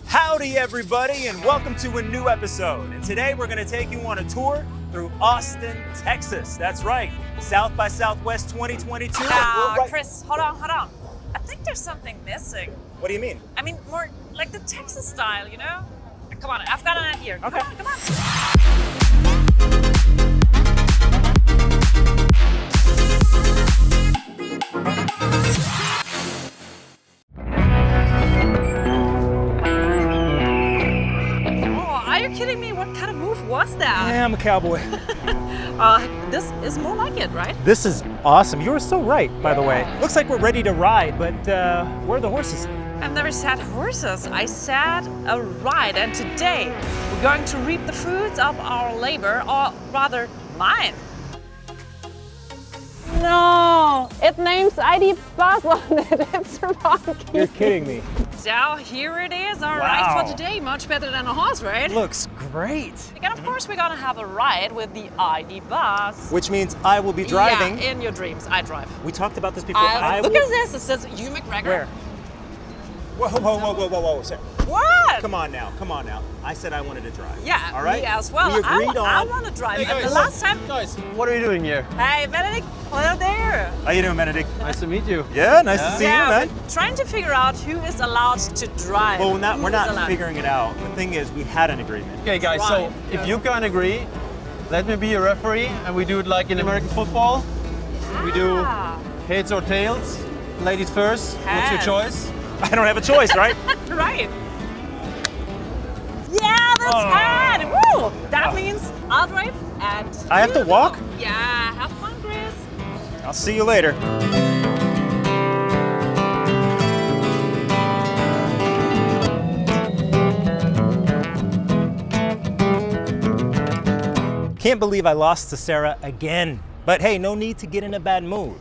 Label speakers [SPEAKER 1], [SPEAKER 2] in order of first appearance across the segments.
[SPEAKER 1] Howdy everybody, and welcome to a new episode. And today we're going to take you on a tour through Austin, Texas. That's right, South by Southwest 2022.
[SPEAKER 2] Chris, hold on. I think there's something missing.
[SPEAKER 1] What do you mean?
[SPEAKER 2] I mean, more like the Texas style, you know? Come on, I've got an idea.
[SPEAKER 1] Okay.
[SPEAKER 2] Come on. Are you kidding me? What kind of move was that?
[SPEAKER 1] Yeah, I'm a cowboy.
[SPEAKER 2] This is more like it, right?
[SPEAKER 1] This is awesome. You were so right, by the way. Looks like we're ready to ride, but where are the horses?
[SPEAKER 2] I've never said horses. I said a ride, and today we're going to reap the fruits of our labor, or rather, mine.
[SPEAKER 3] No, it names ID Bus on it. It's wrong.
[SPEAKER 1] You're kidding me.
[SPEAKER 2] So here it is, our
[SPEAKER 1] Wow.
[SPEAKER 2] ride for today. Much better than a horse, right?
[SPEAKER 1] Looks great.
[SPEAKER 2] And of course, we're gonna have a ride with the ID Bus.
[SPEAKER 1] Which means I will be driving.
[SPEAKER 2] Yeah, in your dreams, I drive.
[SPEAKER 1] We talked about this before.
[SPEAKER 2] Look at this. It says Hugh McGregor.
[SPEAKER 1] Where? Whoa. Sarah.
[SPEAKER 2] What?
[SPEAKER 1] Come on now. I said I wanted to drive.
[SPEAKER 2] Yeah,
[SPEAKER 1] all right?
[SPEAKER 2] me as well.
[SPEAKER 1] We agreed
[SPEAKER 2] I
[SPEAKER 1] on.
[SPEAKER 2] want to drive.
[SPEAKER 4] Hey,
[SPEAKER 2] And the
[SPEAKER 4] guys.
[SPEAKER 2] last time.
[SPEAKER 4] Guys, what are you doing here?
[SPEAKER 2] Hey, Benedict, hello there.
[SPEAKER 1] How you doing, Benedict?
[SPEAKER 4] Nice to meet you.
[SPEAKER 1] Yeah, nice to see you,
[SPEAKER 2] Yeah,
[SPEAKER 1] man.
[SPEAKER 2] we're trying to figure out who is allowed to drive.
[SPEAKER 1] Well,
[SPEAKER 2] Who
[SPEAKER 1] we're
[SPEAKER 2] is
[SPEAKER 1] not
[SPEAKER 2] allowed.
[SPEAKER 1] figuring it out. The thing is, we had an agreement.
[SPEAKER 4] Okay, guys, so
[SPEAKER 2] Right.
[SPEAKER 4] if you can agree, let me be a referee and we do it like in American football. We do
[SPEAKER 2] Ah,
[SPEAKER 4] heads or tails. Ladies first. What's your
[SPEAKER 2] Heads.
[SPEAKER 4] choice?
[SPEAKER 1] I don't have a choice, right?
[SPEAKER 2] right. Yeah, that's
[SPEAKER 1] Oh.
[SPEAKER 2] bad. Woo! That means I'll drive and
[SPEAKER 1] I have to
[SPEAKER 2] you
[SPEAKER 1] walk?
[SPEAKER 2] go. Yeah, have fun, Chris.
[SPEAKER 1] I'll see you later. Can't believe I lost to Sarah again. But hey, no need to get in a bad mood.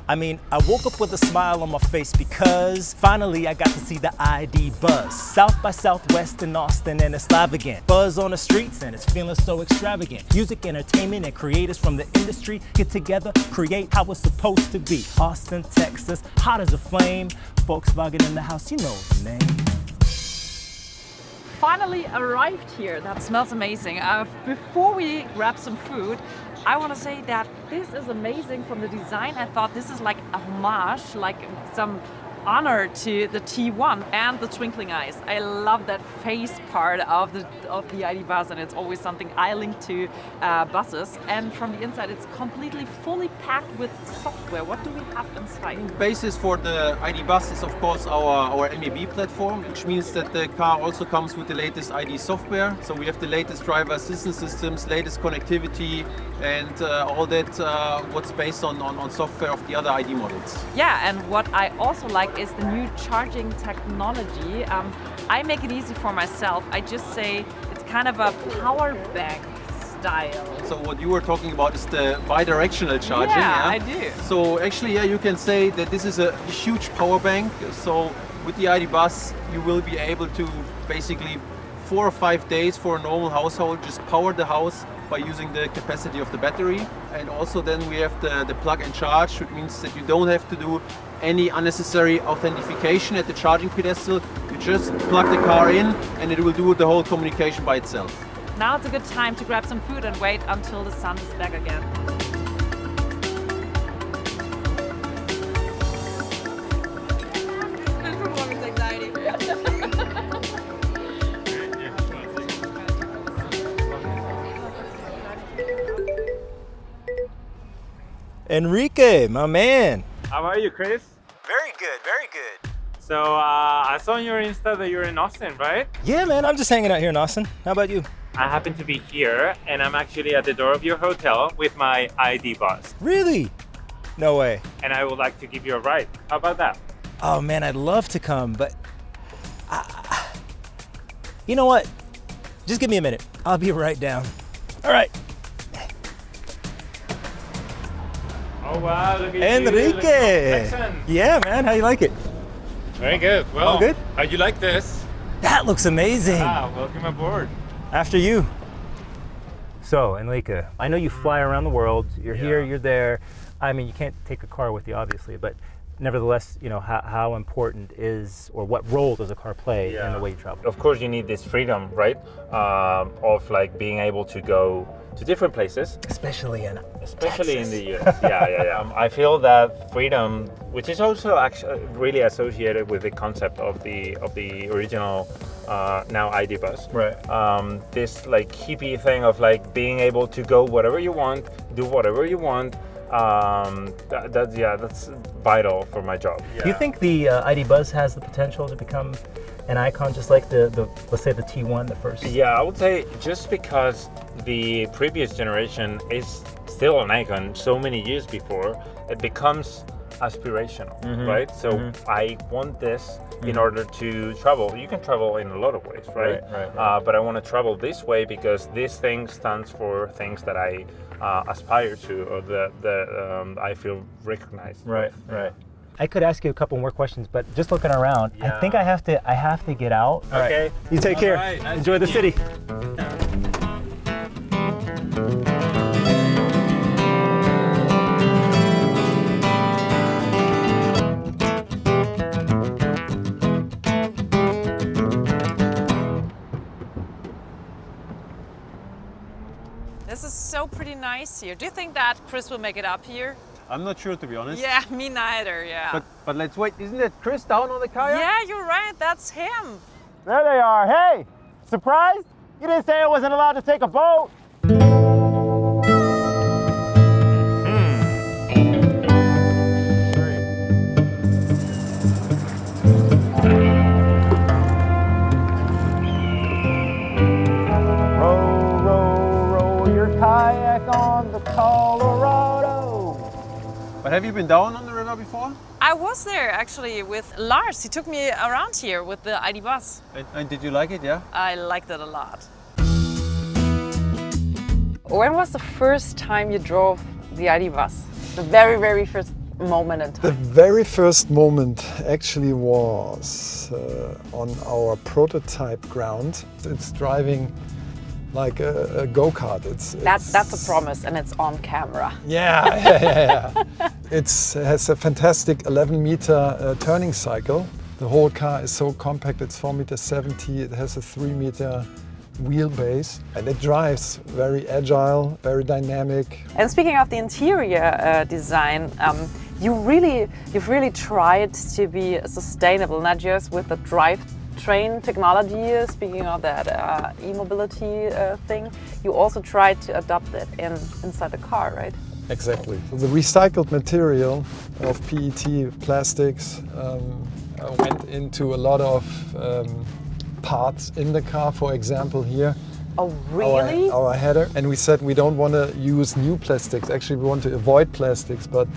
[SPEAKER 1] I mean, I woke up with a smile on my face because finally I got to see the ID Buzz. South by Southwest in Austin, and it's live again. Buzz on the streets and it's feeling so extravagant. Music, entertainment, and creators from the industry get together, create how it's supposed to be. Austin, Texas, hot as a flame. Volkswagen in the house, you know the name.
[SPEAKER 2] Finally arrived here. That smells amazing. Before we grab some food, I want to say that this is amazing from the design. I thought this is like a homage, like some honor to the T1 and the twinkling eyes. I love that face part of the ID Bus, and it's always something I link to buses. And from the inside, it's completely fully packed with software. What do we have inside?
[SPEAKER 4] The basis for the ID Bus is of course our MEB platform, which means that the car also comes with the latest ID software. So we have the latest driver assistance systems, latest connectivity, and all that what's based on software of the other ID models.
[SPEAKER 2] Yeah, and what I also like is the new charging technology. I make it easy for myself. I just say it's kind of a power bank style.
[SPEAKER 4] So what you were talking about is the bi-directional charging.
[SPEAKER 2] Yeah, I do.
[SPEAKER 4] So actually, yeah, you can say that this is a huge power bank. So with the ID Bus, you will be able to basically 4 or 5 days for a normal household just power the house by using the capacity of the battery. And also then we have the plug and charge, which means that you don't have to do any unnecessary authentication at the charging pedestal. You just plug the car in and it will do the whole communication by itself.
[SPEAKER 2] Now it's a good time to grab some food and wait until the sun is back again. Performance anxiety.
[SPEAKER 1] Enrique, my man.
[SPEAKER 5] How are you, Chris?
[SPEAKER 1] Very good, very good.
[SPEAKER 5] So I saw on your Insta that you're in Austin, right?
[SPEAKER 1] Yeah, man, I'm just hanging out here in Austin. How about you?
[SPEAKER 5] I happen to be here, and I'm actually at the door of your hotel with my ID Bus,
[SPEAKER 1] Really? No way.
[SPEAKER 5] and I would like to give you a ride. How about that?
[SPEAKER 1] Oh man, I'd love to come, but you know what? Just give me a minute. I'll be right down. All right.
[SPEAKER 5] Oh wow, look at you.
[SPEAKER 1] Enrique.
[SPEAKER 5] Excellent.
[SPEAKER 1] Yeah, man, how you like it?
[SPEAKER 5] Very good. Well,
[SPEAKER 1] All good?
[SPEAKER 5] how you like this?
[SPEAKER 1] That looks amazing.
[SPEAKER 5] Welcome aboard.
[SPEAKER 1] After you. So, Enrique, I know you fly around the world. You're here, you're there. I mean, you can't take a car with you, obviously, but nevertheless, you know, how important is, or what role does a car play in the way you travel?
[SPEAKER 5] Of course, you need this freedom, right? Of like being able to go to different places,
[SPEAKER 1] Especially in
[SPEAKER 5] especially in the US. Yeah. I feel that freedom, which is also actually really associated with the concept of the original now ID bus.
[SPEAKER 1] Right.
[SPEAKER 5] This like hippie thing of like being able to go whatever you want, do whatever you want. That's vital for my job.
[SPEAKER 1] Do you think the ID Buzz has the potential to become an icon, just like the let's say the T1, the first?
[SPEAKER 5] Yeah, I would say just because the previous generation is still an icon so many years before, it becomes aspirational, right? So I want this in order to travel. You can travel in a lot of ways, right?
[SPEAKER 1] Right.
[SPEAKER 5] But I want to travel this way because this thing stands for things that I aspire to, or that I feel recognized.
[SPEAKER 1] Right. I could ask you a couple more questions, but just looking around, I think I have to get out. All
[SPEAKER 5] Okay.
[SPEAKER 1] right. You take care.
[SPEAKER 5] All right. Nice
[SPEAKER 1] Enjoy the
[SPEAKER 5] to meet
[SPEAKER 1] city.
[SPEAKER 2] This is so pretty nice here. Do you think that Chris will make it up here?
[SPEAKER 4] I'm not sure, to be honest.
[SPEAKER 2] Yeah, me neither, yeah.
[SPEAKER 4] But let's wait. Isn't that Chris down on the kayak?
[SPEAKER 2] Yeah, you're right, that's him.
[SPEAKER 1] There they are. Hey, surprised? You didn't say I wasn't allowed to take a boat. Row, row, row your kayak on the Colorado.
[SPEAKER 4] But have you been down on the river before?
[SPEAKER 2] I was there actually with Lars. He took me around here with the ID bus.
[SPEAKER 4] And did you like it, yeah?
[SPEAKER 2] I liked it a lot.
[SPEAKER 3] When was the first time you drove the ID bus? The very, very first moment in
[SPEAKER 6] The
[SPEAKER 3] time.
[SPEAKER 6] very first moment actually was on our prototype ground. It's driving like a go-kart.
[SPEAKER 3] That's a promise, and it's on camera.
[SPEAKER 6] Yeah. It has a fantastic 11-meter turning cycle. The whole car is so compact, it's 4.70 meters. It has a 3-meter wheelbase, and it drives very agile, very dynamic.
[SPEAKER 3] And speaking of the interior design, you've really tried to be sustainable, not just with the drivetrain technology. Speaking of that e-mobility thing, you also tried to adopt it inside the car, right?
[SPEAKER 6] Exactly. So the recycled material of PET plastics went into a lot of parts in the car. For example, here,
[SPEAKER 3] Oh, really?
[SPEAKER 6] our header. And we said we don't want to use new plastics. Actually, we want to avoid plastics. But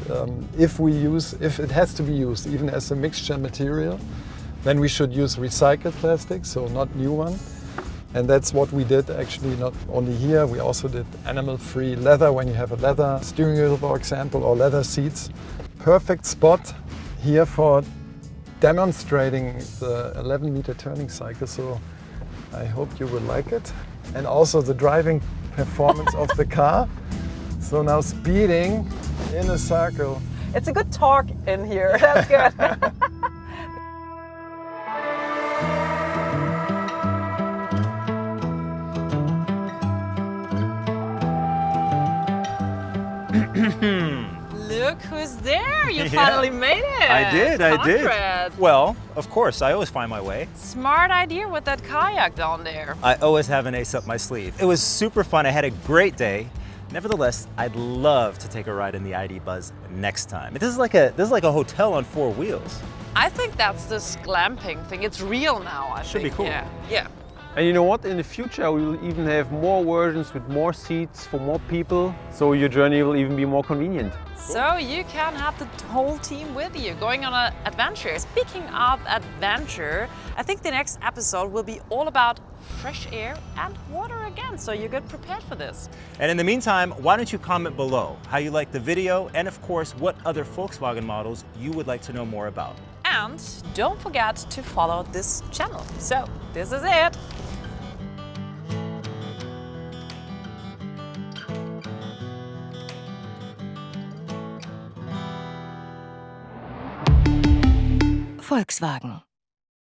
[SPEAKER 6] if it has to be used, even as a mixture material, then we should use recycled plastic, so not new one. And that's what we did actually, not only here, we also did animal-free leather when you have a leather steering wheel, for example, or leather seats. Perfect spot here for demonstrating the 11-meter turning cycle, so I hope you will like it. And also the driving performance of the car. So now speeding in a circle.
[SPEAKER 3] It's a good talk in here. That's good.
[SPEAKER 2] Look who's there! You finally made it!
[SPEAKER 1] I did.
[SPEAKER 2] Conrad.
[SPEAKER 1] Well, of course, I always find my way.
[SPEAKER 2] Smart idea with that kayak down there.
[SPEAKER 1] I always have an ace up my sleeve. It was super fun. I had a great day. Nevertheless, I'd love to take a ride in the ID Buzz next time. This is like a hotel on 4 wheels.
[SPEAKER 2] I think that's this glamping thing. It's real now, I
[SPEAKER 1] Should
[SPEAKER 2] think.
[SPEAKER 1] be cool.
[SPEAKER 2] Yeah.
[SPEAKER 4] And you know what? In the future, we will even have more versions with more seats for more people. So your journey will even be more convenient.
[SPEAKER 2] So you can have the whole team with you going on an adventure. Speaking of adventure, I think the next episode will be all about fresh air and water again. So you get prepared for this.
[SPEAKER 1] And in the meantime, why don't you comment below how you like the video and of course what other Volkswagen models you would like to know more about.
[SPEAKER 2] And don't forget to follow this channel. So this is it.
[SPEAKER 7] Volkswagen.